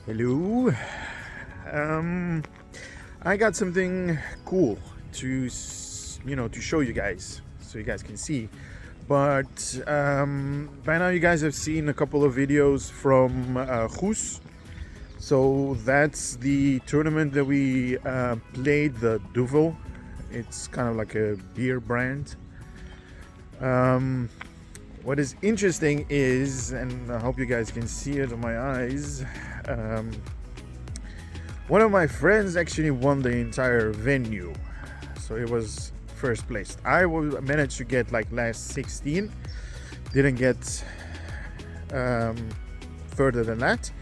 Hello. I got something cool to to show you guys, so you guys can see. But by now you guys have seen a couple of videos from Goes. So that's the tournament that we played, the Duvel. It's kind of like a beer brand. What is interesting is, and I hope you guys can see it on my eyes, one of my friends actually won the entire venue. So it was first place. I managed to get like last 16. Didn't get further than that.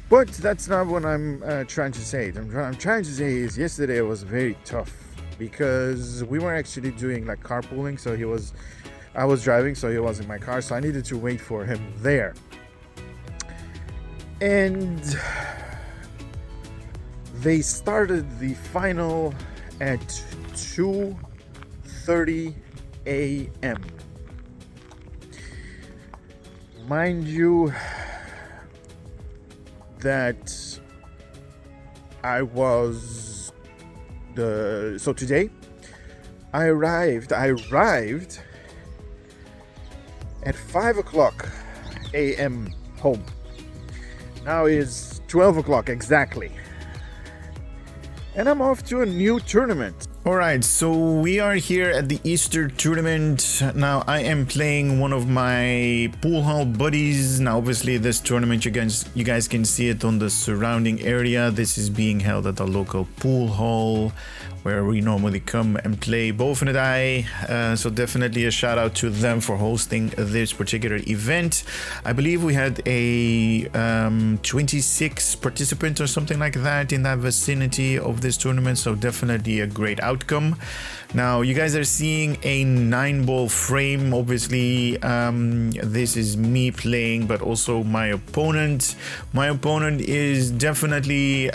But that's not what I'm trying to say. What I'm trying to say is yesterday was very tough because we were actually doing like carpooling. So I was driving, so he was in my car. So I needed to wait for him there. And they started the final at 2:30 a.m. Mind you, that so today I arrived at 5 o'clock a.m. home. Now is 12 o'clock exactly, and I'm off to a new tournament. Alright, so we are here at the Easter tournament. Now I am playing one of my pool hall buddies. Now obviously this tournament, you guys can see it on the surrounding area. This is being held at the local pool hall where we normally come and play boven'tij. So definitely a shout out to them for hosting this particular event. I believe we had a 26 participants or something like that in that vicinity of this tournament. So definitely a great outcome. Now you guys are seeing a 9-ball frame. Obviously this is me playing, but also my opponent. My opponent is definitely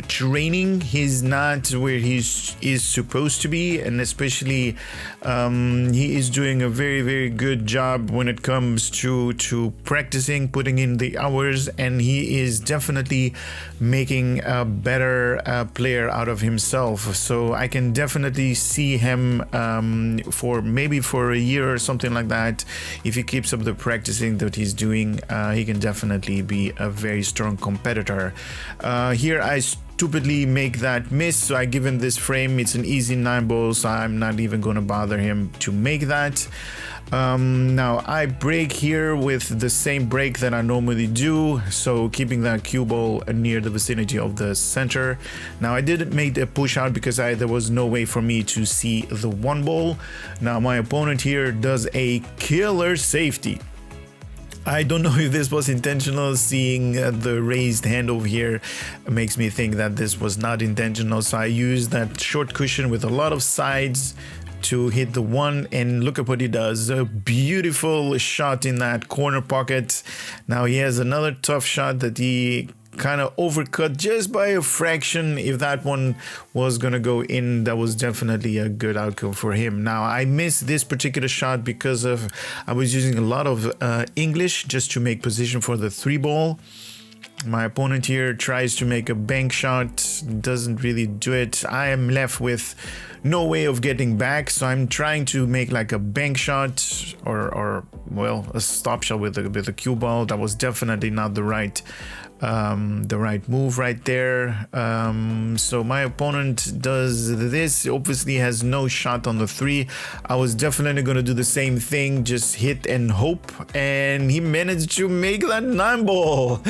training. He's not where he is supposed to be, and especially he is doing a very good job when it comes to practicing, putting in the hours, and he is definitely making a better player out of himself. So I can definitely see him for a year or something like that. If he keeps up the practicing that he's doing, he can definitely be a very strong competitor. Here I stupidly make that miss, so I give him this frame. It's an easy 9-ball, so I'm not even going to bother him to make that. Now I break here with the same break that I normally do, so keeping that cue ball near the vicinity of the center. Now I didn't make a push out because there was no way for me to see the 1-ball. Now my opponent here does a killer safety. I don't know if this was intentional. Seeing the raised hand over here makes me think that this was not intentional. So I used that short cushion with a lot of sides to hit the 1, and look at what he does. A beautiful shot in that corner pocket. Now he has another tough shot that he kind of overcut just by a fraction. If that one was gonna go in, that was definitely a good outcome for him. Now I missed this particular shot because I was using a lot of English just to make position for the 3-ball. My opponent here tries to make a bank shot, doesn't really do it. I am left with no way of getting back, so I'm trying to make like a bank shot or well, a stop shot with a cue ball. That was definitely not the right move right there. So my opponent does this, obviously has no shot on the 3. I was definitely going to do the same thing, just hit and hope, and he managed to make that 9-ball.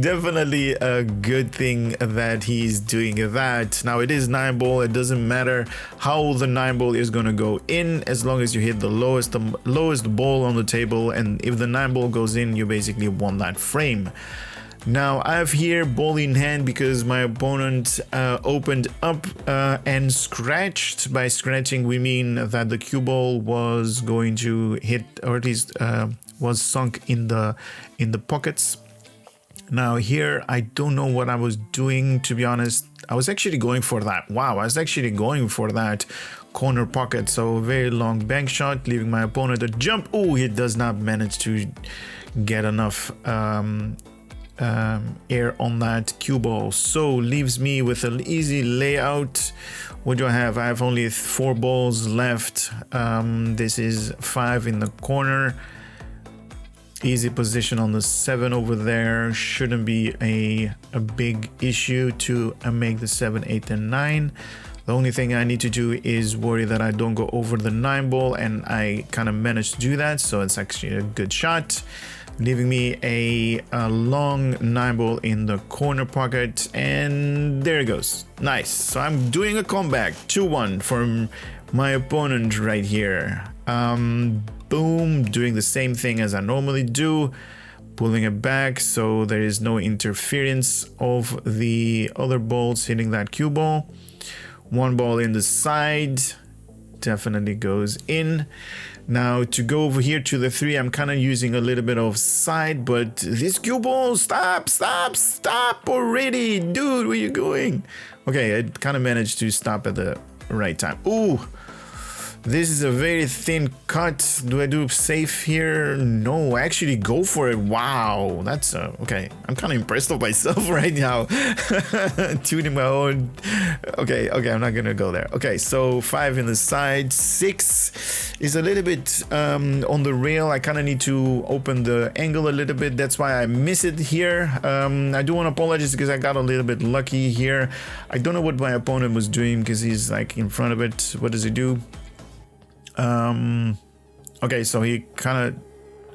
Definitely a good thing that he's doing that. Now it is 9-ball. It doesn't matter how the 9-ball is going to go in, as long as you hit the lowest ball on the table, and if the 9-ball goes in, you basically won that frame. Now I have here ball in hand because my opponent opened up and scratched. By scratching we mean that the cue ball was going to hit, or at least was sunk in the pockets. Now here I don't know what I was doing, to be honest. I was actually going for that. Wow, I was actually going for that corner pocket. So a very long bank shot, leaving my opponent a jump. Oh, he does not manage to get enough air on that cue ball. So leaves me with an easy layout. What do I have? I have only 4 balls left. This is 5 in the corner. Easy position on the 7 over there. Shouldn't be a big issue to make the 7, 8, and 9. The only thing I need to do is worry that I don't go over the 9 ball, and I kind of managed to do that, so it's actually a good shot, leaving me a long 9 ball in the corner pocket, and there it goes. Nice. So I'm doing a comeback, 2-1 from my opponent right here. Boom, doing the same thing as I normally do, pulling it back so there is no interference of the other balls hitting that cue ball. 1 ball in the side, definitely goes in. Now to go over here to the 3, I'm kind of using a little bit of side, but this cue ball, stop already, dude, where you going? Okay, I kind of managed to stop at the right time. Ooh, this is a very thin cut. Do I do safe here? No, actually go for it. Wow, that's okay. I'm kind of impressed with myself right now. Tuning my own. Okay, I'm not gonna go there. Okay, so 5 in the side. 6 is a little bit on the rail. I kind of need to open the angle a little bit. That's why I miss it here. I do want to apologize because I got a little bit lucky here. I don't know what my opponent was doing because he's like in front of it. What does he do? Okay, so he kind of,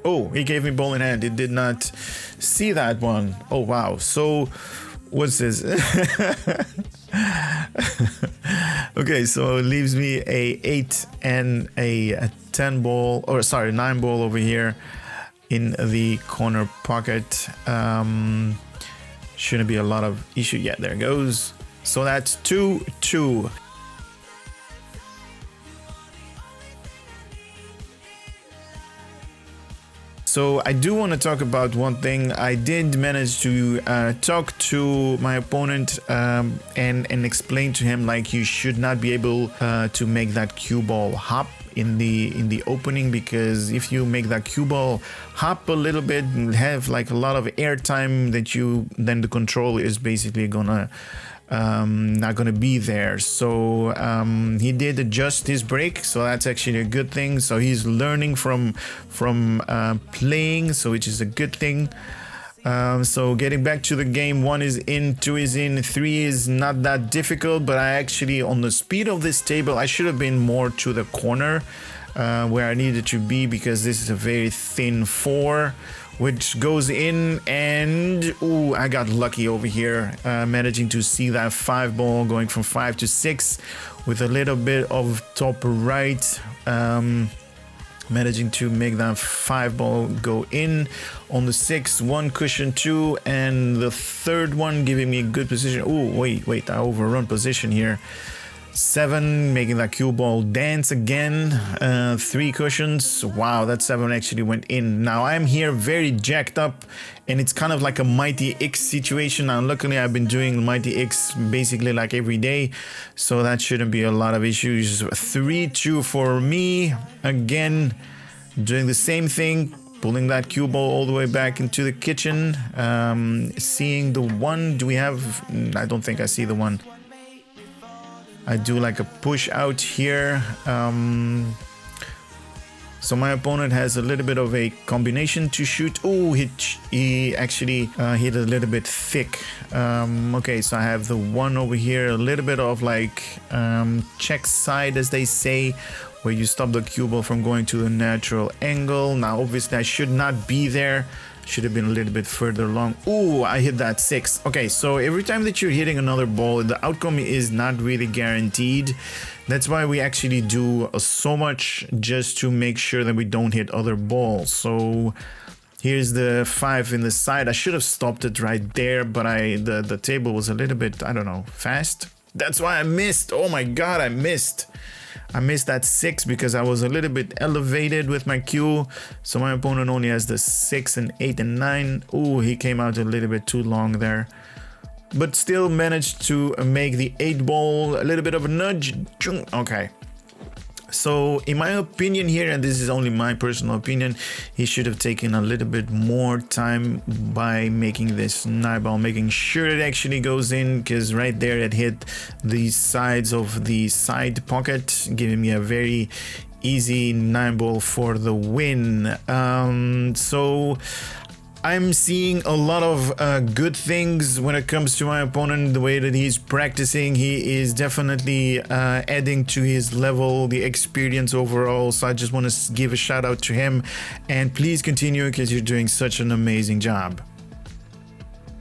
oh, he gave me ball in hand. He did not see that one. Oh wow. So what's this? Okay, so it leaves me a 8 and a 10 ball, or sorry, 9 ball over here in the corner pocket. Shouldn't be a lot of issue. Yeah, there it goes. So that's 2-2. So I do want to talk about one thing. I did manage to talk to my opponent and explain to him like you should not be able to make that cue ball hop in the opening, because if you make that cue ball hop a little bit and have like a lot of air time, that then the control is basically gonna not gonna be there. So he did adjust his brake, so that's actually a good thing. So he's learning from playing, so which is a good thing. So getting back to the game, 1 is in, 2 is in, 3 is not that difficult, but I actually, on the speed of this table, I should have been more to the corner where I needed to be, because this is a very thin 4 which goes in, and ooh, I got lucky over here, managing to see that 5 ball going from 5 to 6 with a little bit of top right, managing to make that 5 ball go in. On the 6, 1 cushion 2, and the 3rd one giving me a good position. Oh wait, I overrun position here. 7, making that cue ball dance again. 3 cushions. Wow, that 7 actually went in. Now I'm here very jacked up, and it's kind of like a Mighty X situation. Now luckily I've been doing Mighty X basically like every day, so that shouldn't be a lot of issues. 3-2 for me. Again, doing the same thing, pulling that cue ball all the way back into the kitchen. Seeing the 1. Do we have? I don't think I see the 1. I do like a push out here. So my opponent has a little bit of a combination to shoot. Oh, he actually hit a little bit thick. Okay, so I have the 1 over here, a little bit of like check side, as they say, where you stop the cue ball from going to a natural angle. Now obviously I should not be there. Should have been a little bit further along. Ooh, I hit that 6. Okay, so every time that you're hitting another ball, the outcome is not really guaranteed. That's why we actually do so much, just to make sure that we don't hit other balls. So here's the 5 in the side. I should have stopped it right there, but the table was a little bit, I don't know, fast. That's why I missed. Oh my god, I missed. I missed that 6 because I was a little bit elevated with my cue. So my opponent only has the 6 and 8 and 9. Ooh, he came out a little bit too long there. But still managed to make the 8 ball, a little bit of a nudge. Okay. So in my opinion here, and this is only my personal opinion, he should have taken a little bit more time by making this nine ball, making sure it actually goes in, because right there it hit the sides of the side pocket, giving me a very easy nine ball for the win. So I'm seeing a lot of good things when it comes to my opponent. The way that he's practicing, he is definitely adding to his level, the experience overall. So I just want to give a shout out to him, and please continue because you're doing such an amazing job.